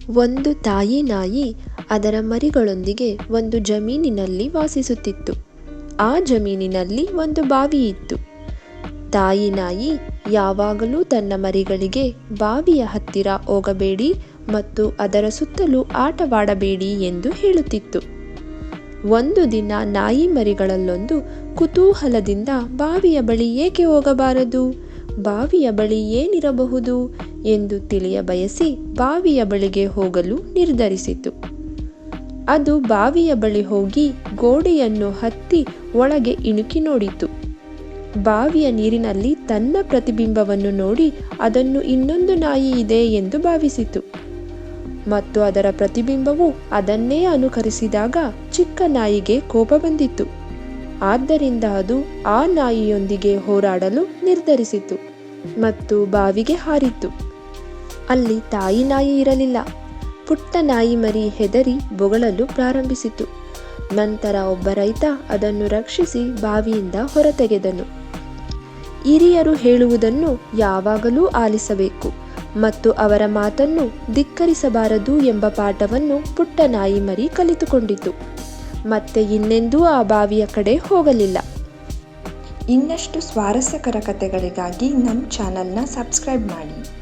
ಒಂದು ತಾಯಿ ನಾಯಿ ಅದರ ಮರಿಗಳೊಂದಿಗೆ ಒಂದು ಜಮೀನಿನಲ್ಲಿ ವಾಸಿಸುತ್ತಿತ್ತು. ಆ ಜಮೀನಿನಲ್ಲಿ ಒಂದು ಬಾವಿ ಇತ್ತು. ತಾಯಿ ನಾಯಿ ಯಾವಾಗಲೂ ತನ್ನ ಮರಿಗಳಿಗೆ ಬಾವಿಯ ಹತ್ತಿರ ಹೋಗಬೇಡಿ ಮತ್ತು ಅದರ ಸುತ್ತಲೂ ಆಟವಾಡಬೇಡಿ ಎಂದು ಹೇಳುತ್ತಿತ್ತು. ಒಂದು ದಿನ ನಾಯಿ ಮರಿಗಳಲ್ಲೊಂದು ಕುತೂಹಲದಿಂದ ಬಾವಿಯ ಬಳಿ ಏಕೆ ಹೋಗಬಾರದು, ಬಾವಿಯ ಬಳಿ ಏನಿರಬಹುದು ಎಂದು ತಿಳಿಯ ಬಯಸಿ ಬಾವಿಯ ಬಳಿಗೆ ಹೋಗಲು ನಿರ್ಧರಿಸಿತು. ಅದು ಬಾವಿಯ ಬಳಿ ಹೋಗಿ ಗೋಡೆಯನ್ನು ಹತ್ತಿ ಒಳಗೆ ಇಣುಕಿ ನೋಡಿತು. ಬಾವಿಯ ನೀರಿನಲ್ಲಿ ತನ್ನ ಪ್ರತಿಬಿಂಬವನ್ನು ನೋಡಿ ಅದನ್ನು ಇನ್ನೊಂದು ನಾಯಿ ಇದೆ ಎಂದು ಭಾವಿಸಿತು ಮತ್ತು ಅದರ ಪ್ರತಿಬಿಂಬವು ಅದನ್ನೇ ಅನುಕರಿಸಿದಾಗ ಚಿಕ್ಕ ನಾಯಿಗೆ ಕೋಪ ಬಂದಿತು. ಆದ್ದರಿಂದ ಅದು ಆ ನಾಯಿಯೊಂದಿಗೆ ಹೋರಾಡಲು ನಿರ್ಧರಿಸಿತು ಮತ್ತು ಬಾವಿಗೆ ಹಾರಿತು. ಅಲ್ಲಿ ತಾಯಿ ನಾಯಿ ಇರಲಿಲ್ಲ. ಪುಟ್ಟ ನಾಯಿ ಮರಿ ಹೆದರಿ ಬೊಗಳಲು ಪ್ರಾರಂಭಿಸಿತು. ನಂತರ ಒಬ್ಬ ರೈತ ಅದನ್ನು ರಕ್ಷಿಸಿ ಬಾವಿಯಿಂದ ಹೊರತೆಗೆದನು. ಹಿರಿಯರು ಹೇಳುವುದನ್ನು ಯಾವಾಗಲೂ ಆಲಿಸಬೇಕು ಮತ್ತು ಅವರ ಮಾತನ್ನು ಧಿಕ್ಕರಿಸಬಾರದು ಎಂಬ ಪಾಠವನ್ನು ಪುಟ್ಟ ನಾಯಿ ಮರಿ ಕಲಿತುಕೊಂಡಿತು. ಮತ್ತೆ ಇನ್ನೆಂದೂ ಆ ಬಾವಿಯ ಕಡೆ ಹೋಗಲಿಲ್ಲ. ಇನ್ನಷ್ಟು ಸ್ವಾರಸ್ಯಕರ ಕಥೆಗಳಿಗಾಗಿ ನಮ್ಮ ಚಾನಲ್ನ ಸಬ್ಸ್ಕ್ರೈಬ್ ಮಾಡಿ.